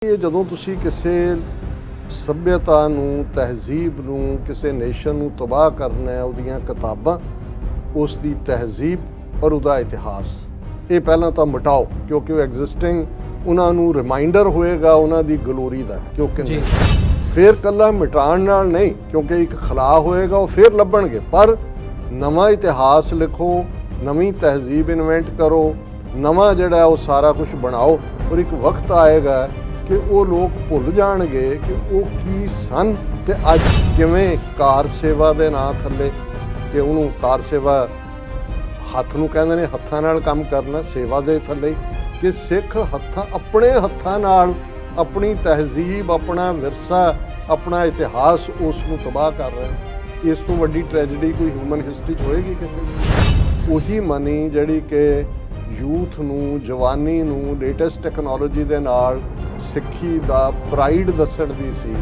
ਇਹ ਜਦੋਂ ਤੁਸੀਂ ਕਿਸੇ ਸੱਭਿਅਤਾ ਨੂੰ, ਤਹਿਜ਼ੀਬ ਨੂੰ, ਕਿਸੇ ਨੇਸ਼ਨ ਨੂੰ ਤਬਾਹ ਕਰਨਾ ਹੈ, ਉਹਦੀਆਂ ਕਿਤਾਬਾਂ, ਉਸ ਦੀ ਤਹਿਜ਼ੀਬ ਔਰ ਉਹਦਾ ਇਤਿਹਾਸ, ਇਹ ਪਹਿਲਾਂ ਤਾਂ ਮਿਟਾਓ, ਕਿਉਂਕਿ ਉਹ ਐਗਜ਼ਿਸਟਿੰਗ ਉਹਨਾਂ ਨੂੰ ਰਿਮਾਈਂਡਰ ਹੋਏਗਾ ਉਹਨਾਂ ਦੀ ਗਲੋਰੀ ਦਾ, ਕਿਉਂਕਿ ਫਿਰ ਕੱਲਾ ਮਿਟਾਉਣ ਨਾਲ ਨਹੀਂ, ਕਿਉਂਕਿ ਇੱਕ ਖਲਾ ਹੋਏਗਾ, ਉਹ ਫਿਰ ਲੱਭਣਗੇ, ਪਰ ਨਵਾਂ ਇਤਿਹਾਸ ਲਿਖੋ, ਨਵੀਂ ਤਹਿਜ਼ੀਬ ਇਨਵੈਂਟ ਕਰੋ, ਨਵਾਂ ਜਿਹੜਾ ਉਹ ਸਾਰਾ ਕੁਝ ਬਣਾਓ, ਔਰ ਇੱਕ ਵਕਤ ਆਏਗਾ ਕਿ ਉਹ ਲੋਕ ਭੁੱਲ ਜਾਣਗੇ ਕਿ ਉਹ ਕੀ ਸਨ ਤੇ ਅੱਜ ਕਿਵੇਂ ਕਾਰ ਸੇਵਾ ਦੇ ਨਾਂ ਥੱਲੇ, ਕਿ ਉਹਨੂੰ ਕਾਰ ਸੇਵਾ ਹੱਥ ਨੂੰ ਕਹਿੰਦੇ ਨੇ, ਹੱਥਾਂ ਨਾਲ ਕੰਮ ਕਰਨਾ, ਸੇਵਾ ਦੇ ਥੱਲੇ, ਕਿ ਸਿੱਖ ਆਪਣੇ ਹੱਥਾਂ ਨਾਲ ਆਪਣੀ ਤਹਿਜ਼ੀਬ, ਆਪਣਾ ਵਿਰਸਾ, ਆਪਣਾ ਇਤਿਹਾਸ ਉਸ ਨੂੰ ਤਬਾਹ ਕਰ ਰਹੇ। ਇਸ ਤੋਂ ਵੱਡੀ ਟ੍ਰੈਜੇਡੀ ਕੋਈ ਹਿਊਮਨ ਹਿਸਟਰੀ 'ਚ ਹੋਏਗੀ ਕਿਸੇ ਦੀ? ਉਹੀ ਮਨੀ ਜਿਹੜੀ ਕਿ ਯੂਥ ਨੂੰ, ਜਵਾਨੀ ਨੂੰ ਲੇਟੈਸਟ ਟੈਕਨੋਲੋਜੀ ਦੇ ਨਾਲ ਸਿੱਖੀ ਦਾ ਪ੍ਰਾਈਡ ਦੱਸਣ ਦੀ ਸੀ,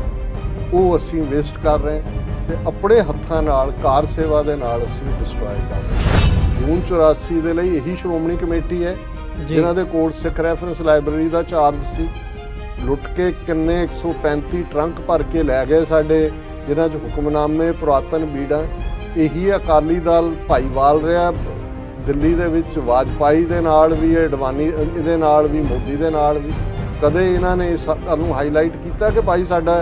ਉਹ ਅਸੀਂ ਵੇਸਟ ਕਰ ਰਹੇ ਤੇ ਆਪਣੇ ਹੱਥਾਂ ਨਾਲ ਕਾਰ ਸੇਵਾ ਦੇ ਨਾਲ ਅਸੀਂ ਡਿਸਟਰੋਏ ਕਰ ਰਹੇ। ਜੂਨ 84 ਦੇ ਲਈ ਇਹੀ ਸ਼੍ਰੋਮਣੀ ਕਮੇਟੀ ਹੈ ਜਿਨ੍ਹਾਂ ਦੇ ਕੋਲ ਸਿੱਖ ਰੈਫਰੈਂਸ ਲਾਇਬ੍ਰੇਰੀ ਦਾ ਚਾਰਜ ਸੀ। ਲੁੱਟ ਕੇ ਕਿੰਨੇ 135 ਟਰੰਕ ਭਰ ਕੇ ਲੈ ਗਏ ਸਾਡੇ, ਜਿਨ੍ਹਾਂ 'ਚ ਹੁਕਮਨਾਮੇ, ਪੁਰਾਤਨ ਬੀੜਾਂ। ਇਹੀ ਅਕਾਲੀ ਦਲ ਭਾਈਵਾਲ ਰਿਹਾ ਦਿੱਲੀ ਦੇ ਵਿੱਚ, ਵਾਜਪਾਈ ਦੇ ਨਾਲ ਵੀ, ਅਡਵਾਨੀ ਇਹਦੇ ਨਾਲ ਵੀ, ਮੋਦੀ ਦੇ ਨਾਲ ਵੀ। ਕਦੇ ਇਹਨਾਂ ਨੇ ਸਾਨੂੰ ਹਾਈਲਾਈਟ ਕੀਤਾ ਕਿ ਭਾਈ ਸਾਡਾ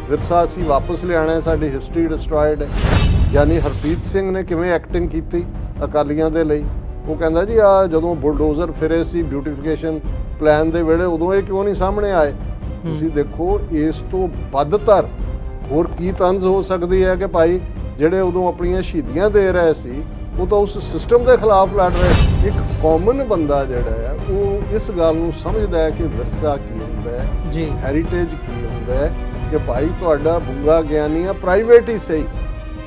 ਵਿਰਸਾ ਅਸੀਂ ਵਾਪਸ ਲਿਆਉਣਾ ਹੈ, ਸਾਡੀ ਹਿਸਟਰੀ ਡਿਸਟਰੋਇਡ ਹੈ। ਯਾਨੀ ਹਰਪ੍ਰੀਤ ਸਿੰਘ ਨੇ ਕਿਵੇਂ ਐਕਟਿੰਗ ਕੀਤੀ ਅਕਾਲੀਆਂ ਦੇ ਲਈ? ਉਹ ਕਹਿੰਦਾ ਜੀ ਆ ਜਦੋਂ ਬੁਲਡੋਜ਼ਰ ਫਿਰੇ ਸੀ ਬਿਊਟੀਫਿਕੇਸ਼ਨ ਪਲਾਨ ਦੇ ਵੇਲੇ, ਉਦੋਂ ਇਹ ਕਿਉਂ ਨਹੀਂ ਸਾਹਮਣੇ ਆਏ? ਤੁਸੀਂ ਦੇਖੋ ਇਸ ਤੋਂ ਵੱਧਤਰ ਹੋਰ ਕੀ ਤੰਜ਼ ਹੋ ਸਕਦੀ ਹੈ ਕਿ ਭਾਈ ਜਿਹੜੇ ਉਦੋਂ ਆਪਣੀਆਂ ਸ਼ਹੀਦੀਆਂ ਦੇ ਰਹੇ ਸੀ, ਉਹ ਤਾਂ ਉਸ ਸਿਸਟਮ ਦੇ ਖਿਲਾਫ ਲੜ ਰਹੇ। ਇੱਕ ਕਾਮਨ ਬੰਦਾ ਜਿਹੜਾ ਹੈ ਉਹ ਇਸ ਗੱਲ ਨੂੰ ਸਮਝਦਾ ਹੈ ਕਿ ਵਿਰਸਾ ਕੀ ਹੁੰਦਾ ਹੈ ਜੀ, ਹੈਰੀਟੇਜ ਕੀ ਹੁੰਦਾ ਹੈ, ਕਿ ਭਾਈ ਤੁਹਾਡਾ ਬੁੰਗਾ ਗਿਆਨੀ ਆ, ਪ੍ਰਾਈਵੇਟ ਹੀ ਸਹੀ,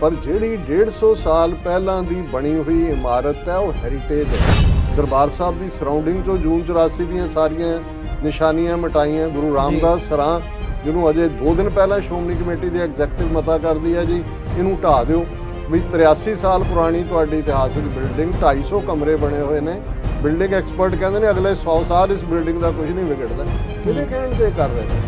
ਪਰ ਜਿਹੜੀ 150 ਸਾਲ ਪਹਿਲਾਂ ਦੀ ਬਣੀ ਹੋਈ ਇਮਾਰਤ ਹੈ ਉਹ ਹੈਰੀਟੇਜ ਹੈ। ਦਰਬਾਰ ਸਾਹਿਬ ਦੀ ਸਰਾਊਂਡਿੰਗ 'ਚੋਂ ਜੂਨ 84 ਦੀਆਂ ਸਾਰੀਆਂ ਨਿਸ਼ਾਨੀਆਂ ਮਿਟਾਈਆਂ। ਗੁਰੂ ਰਾਮਦਾਸ ਸਰਾਂ, ਜਿਹਨੂੰ ਅਜੇ 2 ਦਿਨ ਪਹਿਲਾਂ ਸ਼੍ਰੋਮਣੀ ਕਮੇਟੀ ਦੀ ਐਗਜ਼ੈਕਟਿਵ ਮਤਾ ਕਰਦੀ ਹੈ ਜੀ ਇਹਨੂੰ ਢਾਹ ਦਿਓ, ਵੀ 83 ਸਾਲ ਪੁਰਾਣੀ ਤੁਹਾਡੀ ਇਤਿਹਾਸਿਕ ਬਿਲਡਿੰਗ, 250 ਕਮਰੇ ਬਣੇ ਹੋਏ ਨੇ। ਬਿਲਡਿੰਗ ਐਕਸਪਰਟ ਕਹਿੰਦੇ ਨੇ ਅਗਲੇ 100 ਸਾਲ ਇਸ ਬਿਲਡਿੰਗ ਦਾ ਕੁਝ ਨਹੀਂ ਵਿਗੜਦਾ। ਕਿਹਦੇ ਕਹਿਣ ਤੇ ਕਰ ਰਹੇ ਨੇ?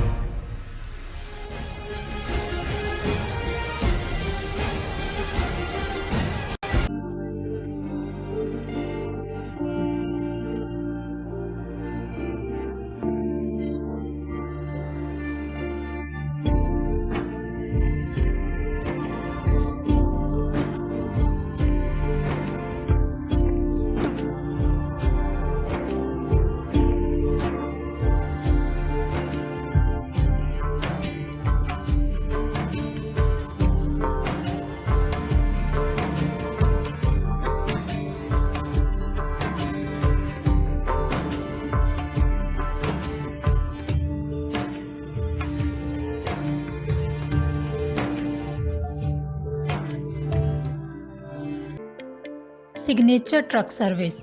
ਸਿਗਨੇਚਰ ਟਰੱਕ ਸਰਵਿਸ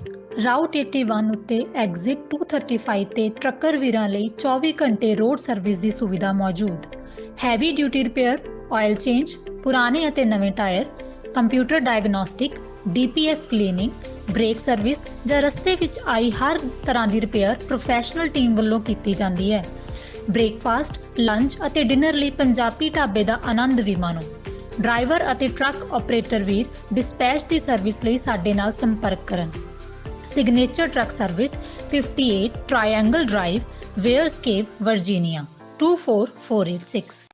ਰਾਊਟ 81 ਉੱਤੇ ਐਗਜ਼ਿਟ 235 ਤੇ ਟਰੱਕਰ ਵੀਰਾਂ ਲਈ 24 ਘੰਟੇ ਰੋਡ ਸਰਵਿਸ ਦੀ ਸੁਵਿਧਾ ਮੌਜੂਦ। Heavy duty repair, oil change, ਪੁਰਾਣੇ ਅਤੇ ਨਵੇਂ tyre, computer diagnostic, DPF cleaning, brake service ਜਾਂ ਰਸਤੇ ਵਿੱਚ ਆਈ ਹਰ ਤਰ੍ਹਾਂ ਦੀ ਰਿਪੇਅਰ ਪ੍ਰੋਫੈਸ਼ਨਲ ਟੀਮ ਵੱਲੋਂ ਕੀਤੀ ਜਾਂਦੀ ਹੈ। ਬ੍ਰੇਕਫਾਸਟ, ਲੰਚ ਅਤੇ ਡਿਨਰ ਲਈ ਪੰਜਾਬੀ ਢਾਬੇ ਦਾ ਆਨੰਦ ਵੀ ਮਾਣੋ। ਡਰਾਈਵਰ ਅਤੇ ਟਰੱਕ ਆਪਰੇਟਰ ਵੀਰ ਡਿਸਪੈਚ ਦੀ ਸਰਵਿਸ ਲਈ ਸਾਡੇ ਨਾਲ ਸੰਪਰਕ ਕਰਨ। Signature truck service 58 triangle drive, Weyers Cave, Virginia 24486।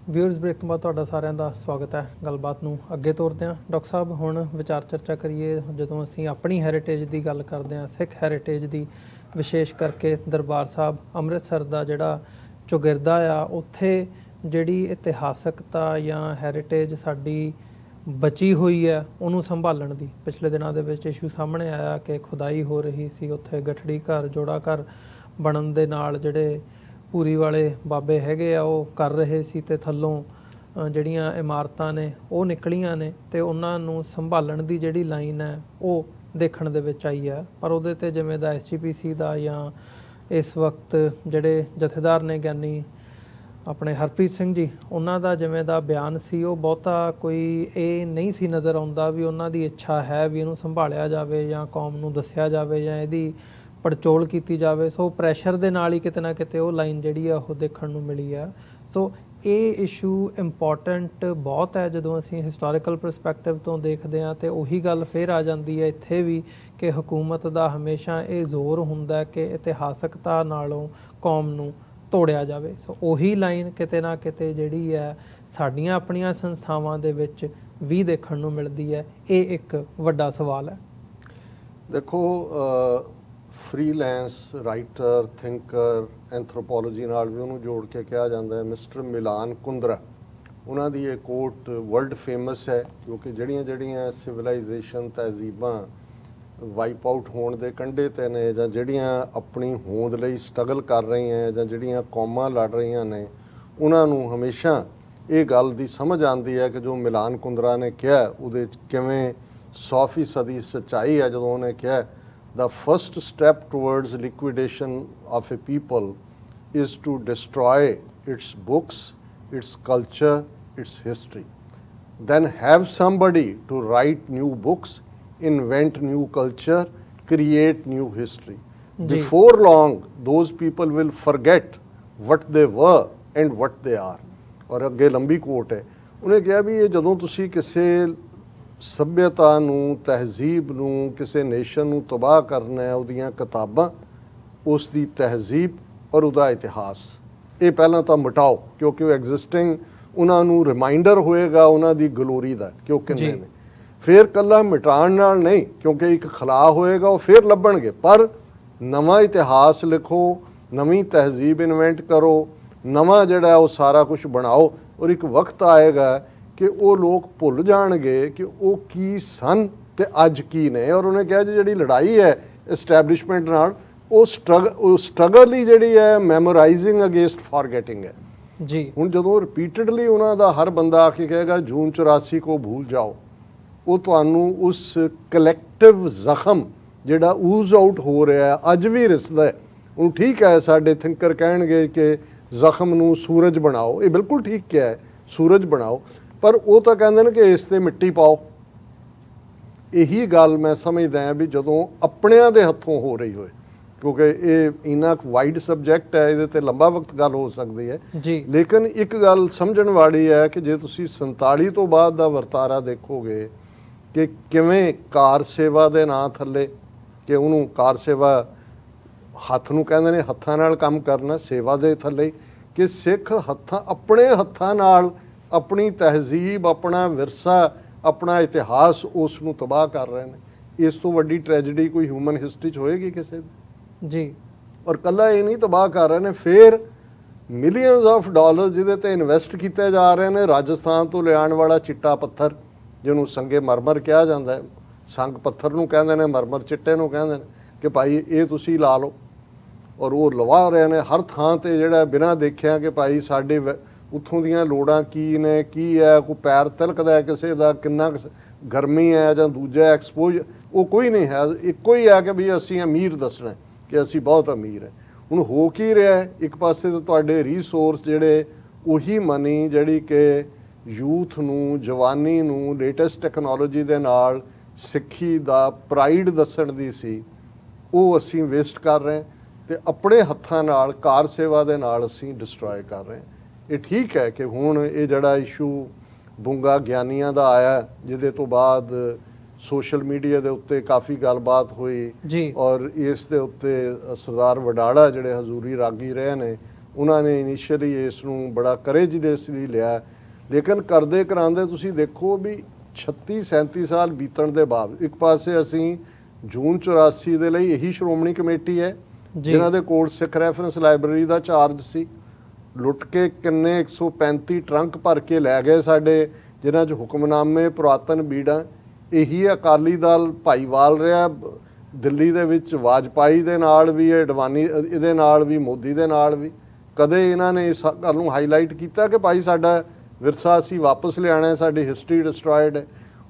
Viewers break ਤੋਂ ਬਾਅਦ ਤੁਹਾਡਾ ਸਾਰਿਆਂ ਦਾ ਸਵਾਗਤ ਹੈ। ਗੱਲਬਾਤ ਨੂੰ ਅੱਗੇ ਤੋਰਦੇ ਹਾਂ। ਡਾਕਟਰ ਸਾਹਿਬ, ਹੁਣ ਵਿਚਾਰ ਚਰਚਾ ਕਰੀਏ। ਜਦੋਂ ਅਸੀਂ ਆਪਣੀ ਹੈਰੀਟੇਜ ਦੀ ਗੱਲ ਕਰਦੇ ਹਾਂ, ਸਿੱਖ ਹੈਰੀਟੇਜ ਦੀ, ਵਿਸ਼ੇਸ਼ ਕਰਕੇ ਦਰਬਾਰ ਸਾਹਿਬ ਅੰਮ੍ਰਿਤਸਰ ਦਾ ਜਿਹੜਾ ਚੌਗਿਰਦਾ ਆ, ਉੱਥੇ ਜਿਹੜੀ ਇਤਿਹਾਸਕਤਾ ਜਾਂ ਹੈਰੀਟੇਜ ਸਾਡੀ ਬਚੀ ਹੋਈ ਹੈ ਉਹਨੂੰ ਸੰਭਾਲਣ ਦੀ ਪਿਛਲੇ ਦਿਨਾਂ ਦੇ ਵਿੱਚ ਇਸ਼ੂ ਸਾਹਮਣੇ ਆਇਆ ਕਿ ਖੁਦਾਈ ਹੋ ਰਹੀ ਸੀ ਉੱਥੇ। ਗਠੜੀ ਘਰ, ਜੋੜਾ ਘਰ ਬਣਨ ਦੇ ਨਾਲ ਜਿਹੜੇ ਭੂਰੀ ਵਾਲੇ ਬਾਬੇ ਹੈਗੇ ਆ ਉਹ ਕਰ ਰਹੇ ਸੀ, ਤੇ ਥੱਲੋਂ ਜਿਹੜੀਆਂ ਇਮਾਰਤਾਂ ਨੇ ਉਹ ਨਿਕਲੀਆਂ ਨੇ, ਤੇ ਉਹਨਾਂ ਨੂੰ ਸੰਭਾਲਣ ਦੀ ਜਿਹੜੀ ਲਾਈਨ ਹੈ ਉਹ ਦੇਖਣ ਦੇ ਵਿੱਚ ਆਈ ਹੈ। ਪਰ ਉਹਦੇ 'ਤੇ ਜਿਵੇਂ ਦਾ SGPC ਦਾ ਜਾਂ ਇਸ ਵਕਤ ਜਿਹੜੇ ਜਥੇਦਾਰ ਨੇ ਗਿਆਨੀ ਆਪਣੇ ਹਰਪ੍ਰੀਤ ਸਿੰਘ ਜੀ ਉਹਨਾਂ ਦਾ ਜਿਵੇਂ ਦਾ ਬਿਆਨ ਸੀ ਉਹ ਬਹੁਤਾ ਕੋਈ ਇਹ ਨਹੀਂ ਸੀ ਨਜ਼ਰ ਆਉਂਦਾ ਵੀ ਉਹਨਾਂ ਦੀ ਇੱਛਾ ਹੈ ਵੀ ਇਹਨੂੰ ਸੰਭਾਲਿਆ ਜਾਵੇ ਜਾਂ ਕੌਮ ਨੂੰ ਦੱਸਿਆ ਜਾਵੇ ਜਾਂ ਇਹਦੀ ਪੜਚੋਲ ਕੀਤੀ ਜਾਵੇ। ਸੋ ਪ੍ਰੈਸ਼ਰ ਦੇ ਨਾਲ ਹੀ ਕਿਤੇ ਨਾ ਕਿਤੇ ਉਹ ਲਾਈਨ ਜਿਹੜੀ ਆ ਉਹ ਦੇਖਣ ਨੂੰ ਮਿਲੀ ਆ। ਸੋ ਇਹ ਇਸ਼ੂ ਇੰਪੋਰਟੈਂਟ ਬਹੁਤ ਹੈ ਜਦੋਂ ਅਸੀਂ ਹਿਸਟੋਰੀਕਲ ਪਰਸਪੈਕਟਿਵ ਤੋਂ ਦੇਖਦੇ ਹਾਂ, ਤੇ ਉਹੀ ਗੱਲ ਫਿਰ ਆ ਜਾਂਦੀ ਹੈ ਇੱਥੇ ਵੀ ਕਿ ਹਕੂਮਤ ਦਾ ਹਮੇਸ਼ਾ ਇਹ ਜ਼ੋਰ ਹੁੰਦਾ ਕਿ ਇਤਿਹਾਸਕਤਾ ਨਾਲੋਂ ਕੌਮ ਨੂੰ ਤੋੜਿਆ ਜਾਵੇ। ਸੋ ਉਹੀ ਲਾਈਨ ਕਿਤੇ ਨਾ ਕਿਤੇ ਜਿਹੜੀ ਹੈ ਸਾਡੀਆਂ ਆਪਣੀਆਂ ਸੰਸਥਾਵਾਂ ਦੇ ਵਿੱਚ ਵੀ ਦੇਖਣ ਨੂੰ ਮਿਲਦੀ ਹੈ। ਇਹ ਇੱਕ ਵੱਡਾ ਸਵਾਲ ਹੈ। ਦੇਖੋ, ਫ੍ਰੀਲੈਂਸ ਰਾਈਟਰ, ਥਿੰਕਰ, ਐਂਥਰੋਪੋਲੋਜੀ ਨਾਲ ਵੀ ਉਹਨੂੰ ਜੋੜ ਕੇ ਕਿਹਾ ਜਾਂਦਾ ਹੈ, ਮਿਸਟਰ ਮਿਲਾਨ ਕੁੰਦਰਾ। ਉਹਨਾਂ ਦੀ ਇਹ ਕੋਟ ਵਰਲਡ ਫੇਮਸ ਹੈ, ਕਿਉਂਕਿ ਜਿਹੜੀਆਂ ਸਿਵਲਾਈਜੇਸ਼ਨ ਤਹਿਜ਼ੀਬਾਂ ਵਾਈਪ ਆਊਟ ਹੋਣ ਦੇ ਕੰਢੇ 'ਤੇ ਨੇ, ਜਾਂ ਜਿਹੜੀਆਂ ਆਪਣੀ ਹੋਂਦ ਲਈ ਸਟਰਗਲ ਕਰ ਰਹੀਆਂ, ਜਾਂ ਜਿਹੜੀਆਂ ਕੌਮਾਂ ਲੜ ਰਹੀਆਂ ਨੇ, ਉਹਨਾਂ ਨੂੰ ਹਮੇਸ਼ਾ ਇਹ ਗੱਲ ਦੀ ਸਮਝ ਆਉਂਦੀ ਹੈ ਕਿ ਜੋ ਮਿਲਾਨ ਕੁੰਦਰਾ ਨੇ ਕਿਹਾ ਉਹਦੇ 'ਚ ਕਿਵੇਂ 100% ਸੱਚਾਈ ਹੈ। ਜਦੋਂ ਉਹਨੇ ਕਿਹਾ the first step towards liquidation of a people is to destroy its books, its culture, its history. Then have somebody to write new books, invent new culture, create new history. Before long, those people will forget what they were and what they are. और अगे लंबी coat है, उन्हें कहा भी ये जदों तुसी किसी ਸੱਭਿਅਤਾ ਨੂੰ, ਤਹਿਜ਼ੀਬ ਨੂੰ, ਕਿਸੇ ਨੇਸ਼ਨ ਨੂੰ ਤਬਾਹ ਕਰਨਾ ਹੈ, ਉਹਦੀਆਂ ਕਿਤਾਬਾਂ, ਉਸ ਦੀ ਤਹਿਜ਼ੀਬ ਔਰ ਉਹਦਾ ਇਤਿਹਾਸ, ਇਹ ਪਹਿਲਾਂ ਤਾਂ ਮਿਟਾਓ, ਕਿਉਂਕਿ ਉਹ ਐਗਜ਼ਿਸਟਿੰਗ ਉਹਨਾਂ ਨੂੰ ਰਿਮਾਈਂਡਰ ਹੋਏਗਾ ਉਹਨਾਂ ਦੀ ਗਲੋਰੀ ਦਾ ਕਿ ਉਹ ਕਿੰਨੇ ਨੇ। ਫਿਰ ਇਕੱਲਾ ਮਿਟਾਉਣ ਨਾਲ ਨਹੀਂ, ਕਿਉਂਕਿ ਇੱਕ ਖਲਾ ਹੋਏਗਾ, ਉਹ ਫਿਰ ਲੱਭਣਗੇ, ਪਰ ਨਵਾਂ ਇਤਿਹਾਸ ਲਿਖੋ, ਨਵੀਂ ਤਹਿਜ਼ੀਬ ਇਨਵੈਂਟ ਕਰੋ, ਨਵਾਂ ਜਿਹੜਾ ਉਹ ਸਾਰਾ ਕੁਝ ਬਣਾਓ, ਔਰ ਇੱਕ ਵਕਤ ਆਏਗਾ ਕਿ ਉਹ ਲੋਕ ਭੁੱਲ ਜਾਣਗੇ ਕਿ ਉਹ ਕੀ ਸਨ ਤੇ ਅੱਜ ਕੀ ਨੇ। ਔਰ ਉਹਨੇ ਕਿਹਾ ਜੀ ਜਿਹੜੀ ਲੜਾਈ ਹੈ ਐਸਟੈਬਲਿਸ਼ਮੈਂਟ ਨਾਲ, ਉਹ ਸਟਰਗਲ ਹੀ ਜਿਹੜੀ ਹੈ ਮੈਮੋਰਾਈਜ਼ਿੰਗ ਅਗੇਂਸਟ ਫੋਰਗੇਟਿੰਗ ਹੈ ਜੀ। ਹੁਣ ਜਦੋਂ ਰਿਪੀਟਡਲੀ ਉਹਨਾਂ ਦਾ ਹਰ ਬੰਦਾ ਆ ਕੇ ਕਹੇਗਾ ਜੂਨ 84 ਕੋ ਭੂਲ ਜਾਓ, ਉਹ ਤੁਹਾਨੂੰ ਉਸ ਕਲੈਕਟਿਵ ਜ਼ਖਮ ਜਿਹੜਾ ਊਜ਼ ਆਊਟ ਹੋ ਰਿਹਾ ਅੱਜ ਵੀ ਰਿਸਦਾ ਹੈ। ਹੁਣ ਠੀਕ ਹੈ, ਸਾਡੇ ਥਿੰਕਰ ਕਹਿਣਗੇ ਕਿ ਜ਼ਖਮ ਨੂੰ ਸੂਰਜ ਬਣਾਓ, ਇਹ ਬਿਲਕੁਲ ਠੀਕ ਕਿਹਾ ਹੈ, ਸੂਰਜ ਬਣਾਓ, ਪਰ ਉਹ ਤਾਂ ਕਹਿੰਦੇ ਨੇ ਕਿ ਇਸ 'ਤੇ ਮਿੱਟੀ ਪਾਓ। ਇਹੀ ਗੱਲ ਮੈਂ ਸਮਝਦਾ ਹਾਂ ਵੀ ਜਦੋਂ ਆਪਣਿਆਂ ਦੇ ਹੱਥੋਂ ਹੋ ਰਹੀ ਹੋਏ, ਕਿਉਂਕਿ ਇਹ ਇੰਨਾ ਵਾਈਡ ਸਬਜੈਕਟ ਹੈ, ਇਹਦੇ 'ਤੇ ਲੰਬਾ ਵਕਤ ਗੱਲ ਹੋ ਸਕਦੀ ਹੈ ਜੀ। ਲੇਕਿਨ ਇੱਕ ਗੱਲ ਸਮਝਣ ਵਾਲੀ ਹੈ ਕਿ ਜੇ ਤੁਸੀਂ 47 ਤੋਂ ਬਾਅਦ ਦਾ ਵਰਤਾਰਾ ਦੇਖੋਗੇ ਕਿ ਕਿਵੇਂ ਕਾਰ ਸੇਵਾ ਦੇ ਨਾਂ ਥੱਲੇ, ਕਿ ਉਹਨੂੰ ਕਾਰ ਸੇਵਾ ਹੱਥ ਨੂੰ ਕਹਿੰਦੇ ਨੇ, ਹੱਥਾਂ ਨਾਲ ਕੰਮ ਕਰਨਾ, ਸੇਵਾ ਦੇ ਥੱਲੇ, ਕਿ ਸਿੱਖ ਆਪਣੇ ਹੱਥਾਂ ਨਾਲ ਆਪਣੀ ਤਹਿਜ਼ੀਬ, ਆਪਣਾ ਵਿਰਸਾ, ਆਪਣਾ ਇਤਿਹਾਸ ਉਸ ਨੂੰ ਤਬਾਹ ਕਰ ਰਹੇ ਨੇ। ਇਸ ਤੋਂ ਵੱਡੀ ਟ੍ਰੈਜੇਡੀ ਕੋਈ ਹਿਊਮਨ ਹਿਸਟਰੀ 'ਚ ਹੋਏਗੀ ਕਿਸੇ ਦੀ ਜੀ। ਔਰ ਕੱਲਾ ਇਹ ਨਹੀਂ ਤਬਾਹ ਕਰ ਰਹੇ ਨੇ, ਫਿਰ ਮਿਲੀਅਨਸ ਆਫ ਡਾਲਰ ਜਿਹਦੇ 'ਤੇ ਇਨਵੈਸਟ ਕੀਤੇ ਜਾ ਰਹੇ ਨੇ। ਰਾਜਸਥਾਨ ਤੋਂ ਲਿਆਉਣ ਵਾਲਾ ਚਿੱਟਾ ਪੱਥਰ, ਜਿਹਨੂੰ ਸੰਗੇ ਮਰਮਰ ਕਿਹਾ ਜਾਂਦਾ ਹੈ, ਸੰਗ ਪੱਥਰ ਨੂੰ ਕਹਿੰਦੇ ਨੇ, ਮਰਮਰ ਚਿੱਟੇ ਨੂੰ ਕਹਿੰਦੇ ਨੇ, ਕਿ ਭਾਈ ਇਹ ਤੁਸੀਂ ਲਾ ਲਓ, ਔਰ ਉਹ ਲਵਾ ਰਹੇ ਨੇ ਹਰ ਥਾਂ 'ਤੇ, ਜਿਹੜਾ ਬਿਨਾਂ ਦੇਖਿਆ ਕਿ ਭਾਈ ਸਾਡੇ ਉੱਥੋਂ ਦੀਆਂ ਲੋੜਾਂ ਕੀ ਨੇ, ਕੀ ਹੈ, ਕੋਈ ਪੈਰ ਤਿਲਕਦਾ ਕਿਸੇ ਦਾ, ਕਿੰਨਾ ਗਰਮੀ ਹੈ ਜਾਂ ਦੂਜਾ ਐਕਸਪੋਜ, ਉਹ ਕੋਈ ਨਹੀਂ ਹੈ। ਇੱਕੋ ਹੀ ਹੈ ਕਿ ਵੀ ਅਸੀਂ ਅਮੀਰ ਦੱਸਣਾ ਕਿ ਅਸੀਂ ਬਹੁਤ ਅਮੀਰ ਹੈ। ਹੁਣ ਹੋ ਕੀ ਰਿਹਾ, ਇੱਕ ਪਾਸੇ ਤਾਂ ਤੁਹਾਡੇ ਰੀਸੋਰਸ ਜਿਹੜੇ ਉਹੀ ਮਨੀ ਜਿਹੜੀ ਕਿ ਯੂਥ ਨੂੰ, ਜਵਾਨੀ ਨੂੰ ਲੇਟੈਸਟ ਟੈਕਨੋਲੋਜੀ ਦੇ ਨਾਲ ਸਿੱਖੀ ਦਾ ਪ੍ਰਾਈਡ ਦੱਸਣ ਦੀ ਸੀ, ਉਹ ਅਸੀਂ ਵੇਸਟ ਕਰ ਰਹੇ, ਅਤੇ ਆਪਣੇ ਹੱਥਾਂ ਨਾਲ ਕਾਰ ਸੇਵਾ ਦੇ ਨਾਲ ਅਸੀਂ ਡਿਸਟਰੋਏ ਕਰ ਰਹੇ। ਇਹ ਠੀਕ ਹੈ ਕਿ ਹੁਣ ਇਹ ਜਿਹੜਾ ਇਸ਼ੂ ਬੁੰਗਾ ਗਿਆਨੀਆਂ ਦਾ ਆਇਆ, ਜਿਹਦੇ ਤੋਂ ਬਾਅਦ ਸੋਸ਼ਲ ਮੀਡੀਆ ਦੇ ਉੱਤੇ ਕਾਫੀ ਗੱਲਬਾਤ ਹੋਈ ਜੀ, ਔਰ ਇਸ ਦੇ ਉੱਤੇ ਸਰਦਾਰ ਵਡਾਲਾ ਜਿਹੜੇ ਹਜ਼ੂਰੀ ਰਾਗੀ ਰਹੇ ਨੇ, ਉਹਨਾਂ ਨੇ ਇਨੀਸ਼ੀਅਲੀ ਇਸ ਨੂੰ ਬੜਾ ਕਰੇਜਲੈਸਲੀ ਲਿਆ। ਲੇਕਿਨ ਕਰਦੇ ਕਰਾਉਂਦੇ ਤੁਸੀਂ ਦੇਖੋ ਵੀ 36-37 ਸਾਲ ਬੀਤਣ ਦੇ ਬਾਅਦ, ਇੱਕ ਪਾਸੇ ਅਸੀਂ ਜੂਨ 84 ਦੇ ਲਈ ਇਹੀ ਸ਼੍ਰੋਮਣੀ ਕਮੇਟੀ ਹੈ ਜਿਨ੍ਹਾਂ ਦੇ ਕੋਲ ਸਿੱਖ ਰੈਫਰੈਂਸ ਲਾਇਬ੍ਰੇਰੀ ਦਾ ਚਾਰਜ ਸੀ, ਲੁੱਟ ਕੇ ਕਿੰਨੇ 135 ਟਰੰਕ ਭਰ ਕੇ ਲੈ ਗਏ ਸਾਡੇ, ਜਿਨ੍ਹਾਂ 'ਚ ਹੁਕਮਨਾਮੇ, ਪੁਰਾਤਨ ਬੀੜਾਂ। ਇਹੀ ਅਕਾਲੀ ਦਲ ਭਾਈਵਾਲ ਰਿਹਾ ਦਿੱਲੀ ਦੇ ਵਿੱਚ, ਵਾਜਪਾਈ ਦੇ ਨਾਲ ਵੀ, ਅਡਵਾਨੀ ਇਹਦੇ ਨਾਲ ਵੀ, ਮੋਦੀ ਦੇ ਨਾਲ ਵੀ। ਕਦੇ ਇਹਨਾਂ ਨੇ ਇਸ ਗੱਲ ਨੂੰ ਹਾਈਲਾਈਟ ਕੀਤਾ ਕਿ ਭਾਈ ਸਾਡਾ ਵਿਰਸਾ ਅਸੀਂ ਵਾਪਸ ਲਿਆਉਣਾ, ਸਾਡੀ ਹਿਸਟਰੀ ਡਿਸਟਰੋਇਡ ਹੈ।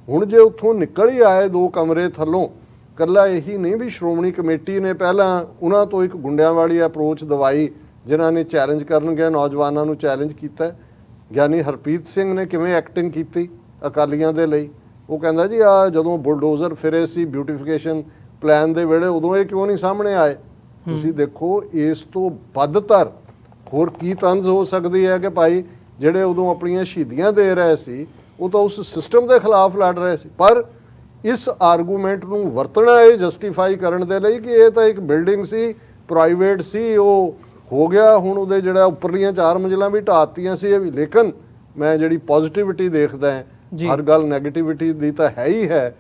ਹੁਣ ਜੇ ਉੱਥੋਂ ਨਿਕਲ ਹੀ ਆਏ ਦੋ ਕਮਰੇ ਥੱਲੋਂ, ਇਕੱਲਾ ਇਹੀ ਨਹੀਂ ਵੀ ਸ਼੍ਰੋਮਣੀ ਕਮੇਟੀ ਨੇ ਪਹਿਲਾਂ ਉਹਨਾਂ ਤੋਂ ਇੱਕ ਗੁੰਡਿਆਂ ਵਾਲੀ ਅਪਰੋਚ ਦਵਾਈ ਜਿਨ੍ਹਾਂ ਨੇ ਚੈਲੰਜ ਕਰਨਗੇ ਨੌਜਵਾਨਾਂ ਨੂੰ ਚੈਲੰਜ ਕੀਤਾ। ਗਿਆਨੀ ਹਰਪ੍ਰੀਤ ਸਿੰਘ ਨੇ ਕਿਵੇਂ ਐਕਟਿੰਗ ਕੀਤੀ ਅਕਾਲੀਆਂ ਦੇ ਲਈ। ਉਹ ਕਹਿੰਦਾ ਜੀ ਆ ਜਦੋਂ ਬੁਲਡੋਜ਼ਰ ਫਿਰੇ ਸੀ ਬਿਊਟੀਫਿਕੇਸ਼ਨ ਪਲਾਨ ਦੇ ਵੇਲੇ, ਉਦੋਂ ਇਹ ਕਿਉਂ ਨਹੀਂ ਸਾਹਮਣੇ ਆਏ। ਤੁਸੀਂ ਦੇਖੋ ਇਸ ਤੋਂ ਵੱਧਤਰ ਹੋਰ ਕੀ ਤੰਜ਼ ਹੋ ਸਕਦੀ ਹੈ ਕਿ ਭਾਈ ਜਿਹੜੇ ਉਦੋਂ ਆਪਣੀਆਂ ਸ਼ਹੀਦੀਆਂ ਦੇ ਰਹੇ ਸੀ ਉਹ ਤਾਂ ਉਸ ਸਿਸਟਮ ਦੇ ਖਿਲਾਫ ਲੜ ਰਹੇ ਸੀ, ਪਰ ਇਸ ਆਰਗੂਮੈਂਟ ਨੂੰ ਵਰਤਣਾ ਇਹ ਜਸਟੀਫਾਈ ਕਰਨ ਦੇ ਲਈ ਕਿ ਇਹ ਤਾਂ ਇੱਕ ਬਿਲਡਿੰਗ ਸੀ, ਪ੍ਰਾਈਵੇਟ ਸੀ, ਉਹ ਹੋ ਗਿਆ, ਹੁਣ ਉਹਦੇ ਜਿਹੜਾ ਉੱਪਰਲੀਆਂ 4 ਮੰਜ਼ਿਲਾਂ ਵੀ ਢਾਤੀਆਂ ਸੀ ਇਹ ਵੀ। ਲੇਕਿਨ ਮੈਂ ਜਿਹੜੀ ਪੋਜ਼ਿਟਿਵਿਟੀ ਦੇਖਦਾ ਹਰ ਗੱਲ ਨੈਗੇਟਿਵਿਟੀ ਦੀ ਤਾਂ ਹੈ ਹੀ ਹੈ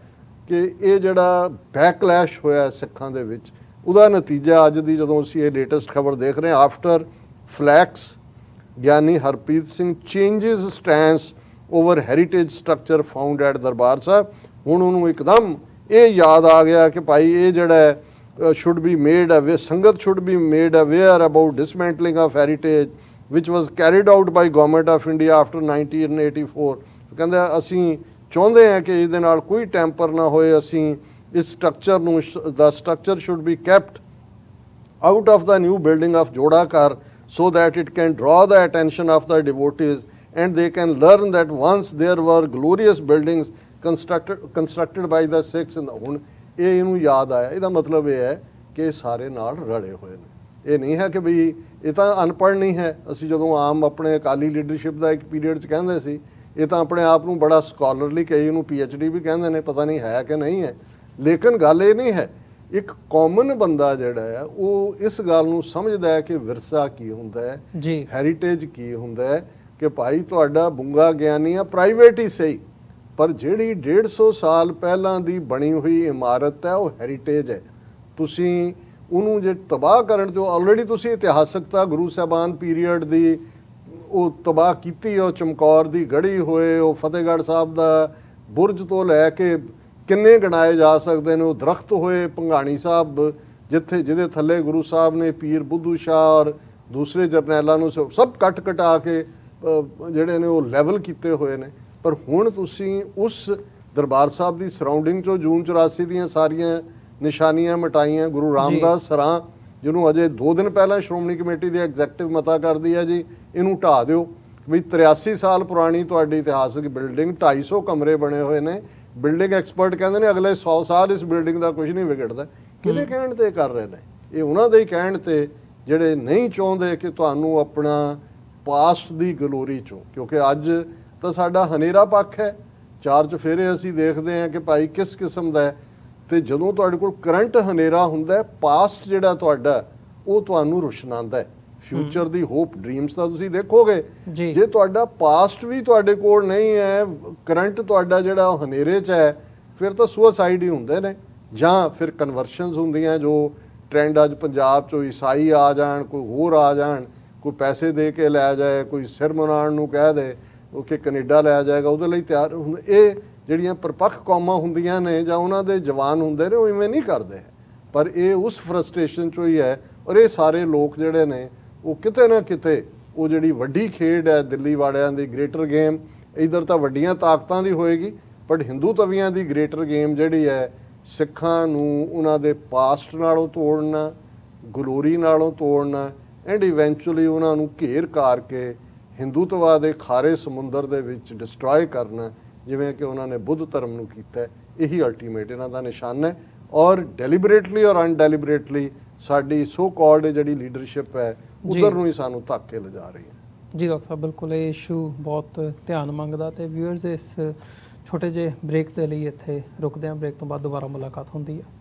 ਕਿ ਇਹ ਜਿਹੜਾ ਬੈਕਲੈਸ਼ ਹੋਇਆ ਸਿੱਖਾਂ ਦੇ ਵਿੱਚ, ਉਹਦਾ ਨਤੀਜਾ ਅੱਜ ਦੀ ਜਦੋਂ ਅਸੀਂ ਇਹ ਲੇਟੈਸਟ ਖਬਰ ਦੇਖ ਰਹੇ ਹਾਂ, after flak Giani Harpreet Singh changes stance over heritage structure found at Darbar Sahib. ਹੁਣ ਉਹਨੂੰ ਇੱਕਦਮ ਇਹ ਯਾਦ ਆ ਗਿਆ ਕਿ ਭਾਈ ਇਹ ਜਿਹੜਾ should be made aware, ਸੰਗਤ should be made aware about dismantling of heritage which was carried out by government of India after 1984। ਕਹਿੰਦਾ ਅਸੀਂ ਚਾਹੁੰਦੇ ਹਾਂ ਕਿ ਇਹਦੇ ਨਾਲ ਕੋਈ ਟੈਂਪਰ ਨਾ ਹੋਏ, ਅਸੀਂ ਇਸ ਸਟਰਕਚਰ ਨੂੰ the structure should be kept out of the new building of Joda Kar so that it can draw the attention of the devotees and they can learn that once there were glorious buildings constructed by the Sikhs in the ਹੁਣ ਇਹ ਇਹਨੂੰ ਯਾਦ ਆਇਆ। ਇਹਦਾ ਮਤਲਬ ਇਹ ਹੈ ਕਿ ਸਾਰੇ ਨਾਲ ਰਲੇ ਹੋਏ ਨੇ। ਇਹ ਨਹੀਂ ਹੈ ਕਿ ਬਈ ਇਹ ਤਾਂ ਅਨਪੜ੍ਹ ਨਹੀਂ ਹੈ। ਅਸੀਂ ਜਦੋਂ ਆਮ ਆਪਣੇ ਅਕਾਲੀ ਲੀਡਰਸ਼ਿਪ ਦਾ ਇੱਕ ਪੀਰੀਅਡ 'ਚ ਕਹਿੰਦੇ ਸੀ ਇਹ ਤਾਂ ਆਪਣੇ ਆਪ ਨੂੰ ਬੜਾ ਸਕਾਲਰਲੀ, ਕਈ ਇਹਨੂੰ PhD ਵੀ ਕਹਿੰਦੇ ਨੇ, ਪਤਾ ਨਹੀਂ ਹੈ ਕਿ ਨਹੀਂ ਹੈ। ਲੇਕਿਨ ਗੱਲ ਇਹ ਨਹੀਂ ਹੈ, ਇੱਕ ਕਾਮਨ ਬੰਦਾ ਜਿਹੜਾ ਹੈ ਉਹ ਇਸ ਗੱਲ ਨੂੰ ਸਮਝਦਾ ਹੈ ਕਿ ਵਿਰਸਾ ਕੀ ਹੁੰਦਾ ਹੈ, ਹੈਰੀਟੇਜ ਕੀ ਹੁੰਦਾ ਹੈ, ਕਿ ਭਾਈ ਤੁਹਾਡਾ ਬੁੰਗਾ ਗਿਆਨੀ ਆ ਪ੍ਰਾਈਵੇਟ ਹੀ ਸਹੀ, ਪਰ ਜਿਹੜੀ 150 ਸਾਲ ਪਹਿਲਾਂ ਦੀ ਬਣੀ ਹੋਈ ਇਮਾਰਤ ਹੈ ਉਹ ਹੈਰੀਟੇਜ ਹੈ। ਤੁਸੀਂ ਉਹਨੂੰ ਜੇ ਤਬਾਹ ਕਰਨ ਤੇ ਆਲਰੇਡੀ ਤੁਸੀਂ ਇਤਿਹਾਸਕਤਾ ਗੁਰੂ ਸਾਹਿਬਾਨ ਪੀਰੀਅਡ ਦੀ ਉਹ ਤਬਾਹ ਕੀਤੀ, ਉਹ ਚਮਕੌਰ ਦੀ ਗੜੀ ਹੋਏ, ਉਹ ਫਤਿਹਗੜ੍ਹ ਸਾਹਿਬ ਦਾ ਬੁਰਜ ਤੋਂ ਲੈ ਕੇ ਕਿੰਨੇ ਗਿਣਾਏ ਜਾ ਸਕਦੇ ਨੇ, ਉਹ ਦਰਖਤ ਹੋਏ ਭੰਗਾਣੀ ਸਾਹਿਬ ਜਿਹਦੇ ਥੱਲੇ ਗੁਰੂ ਸਾਹਿਬ ਨੇ ਪੀਰ ਬੁੱਧੂ ਸ਼ਾਹ ਔਰ ਦੂਸਰੇ ਜਰਨੈਲਾਂ ਨੂੰ ਸਭ ਕੱਟ ਕਟਾ ਕੇ ਜਿਹੜੇ ਨੇ ਉਹ ਲੈਵਲ ਕੀਤੇ ਹੋਏ ਨੇ। ਪਰ ਹੁਣ ਤੁਸੀਂ ਉਸ ਦਰਬਾਰ ਸਾਹਿਬ ਦੀ ਸਰਾਊਂਡਿੰਗ 'ਚੋਂ ਜੂਨ 84 ਦੀਆਂ ਸਾਰੀਆਂ ਨਿਸ਼ਾਨੀਆਂ ਮਿਟਾਈਆਂ। ਗੁਰੂ ਰਾਮਦਾਸ ਸਰਾਂ ਜਿਹਨੂੰ ਅਜੇ 2 ਦਿਨ ਪਹਿਲਾਂ ਸ਼੍ਰੋਮਣੀ ਕਮੇਟੀ ਦੀ ਐਗਜ਼ੈਕਟਿਵ ਮਤਾ ਕਰਦੀ ਹੈ ਜੀ ਇਹਨੂੰ ਢਾਹ ਦਿਓ। ਵੀ 83 ਸਾਲ ਪੁਰਾਣੀ ਤੁਹਾਡੀ ਇਤਿਹਾਸਕ ਬਿਲਡਿੰਗ, 250 ਕਮਰੇ ਬਣੇ ਹੋਏ ਨੇ। ਬਿਲਡਿੰਗ ਐਕਸਪਰਟ ਕਹਿੰਦੇ ਨੇ ਅਗਲੇ 100 ਸਾਲ ਇਸ ਬਿਲਡਿੰਗ ਦਾ ਕੁਝ ਨਹੀਂ ਵਿਗੜਦਾ। ਕਿਹਦੇ ਕਹਿਣ ਤੇ ਕਰ ਰਹੇ ਨੇ? ਇਹ ਉਹਨਾਂ ਦੇ ਹੀ ਕਹਿਣ ਤੇ ਜਿਹੜੇ ਨਹੀਂ ਚਾਹੁੰਦੇ ਕਿ ਤੁਹਾਨੂੰ ਆਪਣਾ ਪਾਸਟ ਦੀ ਗਲੋਰੀ 'ਚੋਂ, ਕਿਉਂਕਿ ਅੱਜ ਤਾਂ ਸਾਡਾ ਹਨੇਰਾ ਪੱਖ ਹੈ, 4 ਚੁਫੇਰੇ ਅਸੀਂ ਦੇਖਦੇ ਹਾਂ ਕਿ ਭਾਈ ਕਿਸ ਕਿਸਮ ਦਾ ਹੈ। ਤੇ ਜਦੋਂ ਤੁਹਾਡੇ ਕੋਲ ਕਰੰਟ ਹਨੇਰਾ ਹੁੰਦਾ, ਪਾਸਟ ਜਿਹੜਾ ਤੁਹਾਡਾ ਉਹ ਤੁਹਾਨੂੰ ਰੁਸ਼ਨਾਉਂਦਾ ਹੈ। ਫਿਊਚਰ ਦੀ ਹੋਪ ਡ੍ਰੀਮਸ ਤਾਂ ਤੁਸੀਂ ਦੇਖੋਗੇ। ਜੇ ਤੁਹਾਡਾ ਪਾਸਟ ਵੀ ਤੁਹਾਡੇ ਕੋਲ ਨਹੀਂ ਹੈ, ਕਰੰਟ ਤੁਹਾਡਾ ਜਿਹੜਾ ਉਹ ਹਨੇਰੇ 'ਚ ਹੈ, ਫਿਰ ਤਾਂ ਸੁਸਾਈਡ ਹੀ ਹੁੰਦੇ ਨੇ, ਜਾਂ ਫਿਰ ਕਨਵਰਸ਼ਨਸ ਹੁੰਦੀਆਂ ਜੋ ਟ੍ਰੈਂਡ ਅੱਜ ਪੰਜਾਬ 'ਚੋਂ ਈਸਾਈ ਆ ਜਾਣ, ਕੋਈ ਹੋਰ ਆ ਜਾਣ, ਕੋਈ ਪੈਸੇ ਦੇ ਕੇ ਲੈ ਜਾਏ, ਕੋਈ ਸਿਰ ਮੁਨਾਣ ਨੂੰ ਕਹਿ ਦੇ ਉਹ ਕਿ ਕੈਨੇਡਾ ਲੈ ਜਾਏਗਾ, ਉਹਦੇ ਲਈ ਤਿਆਰ ਹੁੰਦੇ। ਇਹ ਜਿਹੜੀਆਂ ਪਰਪੱਖ ਕੌਮਾਂ ਹੁੰਦੀਆਂ ਨੇ ਜਾਂ ਉਹਨਾਂ ਦੇ ਜਵਾਨ ਹੁੰਦੇ ਨੇ ਉਹ ਇਵੇਂ ਨਹੀਂ ਕਰਦੇ, ਪਰ ਇਹ ਉਸ ਫਰਸਟ੍ਰੇਸ਼ਨ 'ਚੋਂ ਹੀ ਹੈ। ਔਰ ਇਹ ਸਾਰੇ ਲੋਕ ਜਿਹੜੇ ਨੇ ਉਹ ਕਿਤੇ ਨਾ ਕਿਤੇ ਉਹ ਜਿਹੜੀ ਵੱਡੀ ਖੇਡ ਹੈ ਦਿੱਲੀ ਵਾਲਿਆਂ ਦੀ ਗ੍ਰੇਟਰ ਗੇਮ, ਇੱਧਰ ਤਾਂ ਵੱਡੀਆਂ ਤਾਕਤਾਂ ਦੀ ਹੋਏਗੀ, but Hindu ਤਵੀਆਂ the greater game ਜਿਹੜੀ ਹੈ ਸਿੱਖਾਂ ਨੂੰ ਉਹਨਾਂ ਦੇ ਪਾਸਟ ਨਾਲੋਂ ਤੋੜਨਾ, ਗਲੋਰੀ ਨਾਲੋਂ ਤੋੜਨਾ, ਐਂਡ ਇਵੈਂਚੁਅਲੀ ਉਹਨਾਂ ਨੂੰ ਘੇਰ ਕਰ ਕੇ ਹਿੰਦੂਤਵਾ ਦੇ ਖਾਰੇ ਸਮੁੰਦਰ ਦੇ ਵਿੱਚ ਡਿਸਟਰੋਏ ਕਰਨਾ, ਜਿਵੇਂ ਕਿ ਉਹਨਾਂ ਨੇ ਬੁੱਧ ਧਰਮ ਨੂੰ ਕੀਤਾ। ਇਹੀ ਅਲਟੀਮੇਟ ਇਹਨਾਂ ਦਾ ਨਿਸ਼ਾਨਾ ਹੈ। ਔਰ ਡੈਲੀਬਰੇਟਲੀ ਔਰ ਅਨਡੈਲੀਬਰੇਟਲੀ ਸਾਡੀ ਸੋ ਕਾਲਡ ਜਿਹੜੀ ਲੀਡਰਸ਼ਿਪ ਹੈ ਉਧਰ ਨੂੰ ਹੀ ਸਾਨੂੰ ਧੱਕ ਕੇ ਲਿਜਾ ਰਹੀ ਹੈ। ਜੀ ਡਾਕਟਰ ਸਾਹਿਬ, ਬਿਲਕੁਲ ਇਹ ਇਸ਼ੂ ਬਹੁਤ ਧਿਆਨ ਮੰਗਦਾ ਤੇ ਵਿਊਅਰਸ ਇਸ ਛੋਟੇ ਜਿਹੇ ਬ੍ਰੇਕ ਦੇ ਲਈ ਇੱਥੇ ਰੁਕਦੇ ਹਾਂ। ਬ੍ਰੇਕ ਤੋਂ ਬਾਅਦ ਦੁਬਾਰਾ ਮੁਲਾਕਾਤ ਹੁੰਦੀ ਹੈ।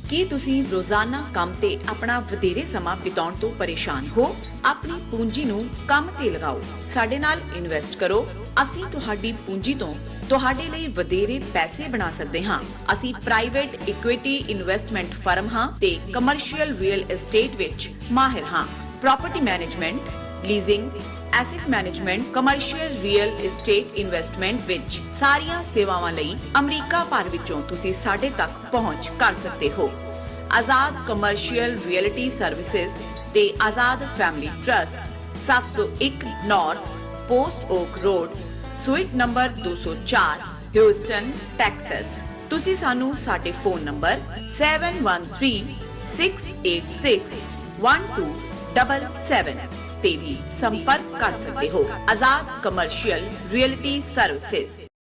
ਕੀ ਤੁਸੀਂ ਰੋਜ਼ਾਨਾ ਕੰਮ ਤੇ ਆਪਣਾ ਵਧੇਰੇ ਸਮਾਂ ਬਿਤਾਉਣ ਤੋਂ ਪਰੇਸ਼ਾਨ ਹੋ? ਆਪਣੀ ਪੂੰਜੀ ਨੂੰ ਕੰਮ ਤੇ ਲਗਾਓ, ਸਾਡੇ ਨਾਲ ਇਨਵੈਸਟ ਕਰੋ। ਅਸੀਂ ਤੁਹਾਡੀ ਪੂੰਜੀ ਤੋਂ ਤੁਹਾਡੇ ਲਈ ਵਧੇਰੇ ਪੈਸੇ ਬਣਾ ਸਕਦੇ ਹਾਂ। ਅਸੀਂ ਪ੍ਰਾਈਵੇਟ ਇਕੁਇਟੀ ਇਨਵੈਸਟਮੈਂਟ ਫਰਮ ਹਾਂ ਤੇ ਕਮਰਸ਼ੀਅਲ ਰੀਅਲ ਏਸਟੇਟ ਵਿੱਚ ਮਾਹਿਰ ਹਾਂ। Property management, leasing, asset management, commercial real estate investment ਵਿੱਚ ਸਾਰੀਆਂ ਸੇਵਾਵਾਂ ਲਈ ਅਮਰੀਕਾ ਭਰ ਵਿੱਚੋਂ ਤੁਸੀਂ ਸਾਡੇ ਤੱਕ ਪਹੁੰਚ ਕਰ ਸਕਦੇ ਹੋ। ਆਜ਼ਾਦ ਕਮਰਸ਼ੀਅਲ ਰੀਅਲਟੀ ਸਰਵਿਸਿਜ਼ ਤੇ Azad family trust 701 north post oak road, suite number 204, Houston, Texas. ਤੁਸੀਂ ਸਾਨੂੰ ਸਾਡੇ ਫੋਨ ਨੰਬਰ 7136861277 ਤੇ ਵੀ ਸੰਪਰਕ ਕਰ ਸਕਦੇ ਹੋ। ਆਜ਼ਾਦ ਕਮਰਸ਼ੀਅਲ ਰੀਅਲਟੀ ਸਰਵਿਸਿਜ਼।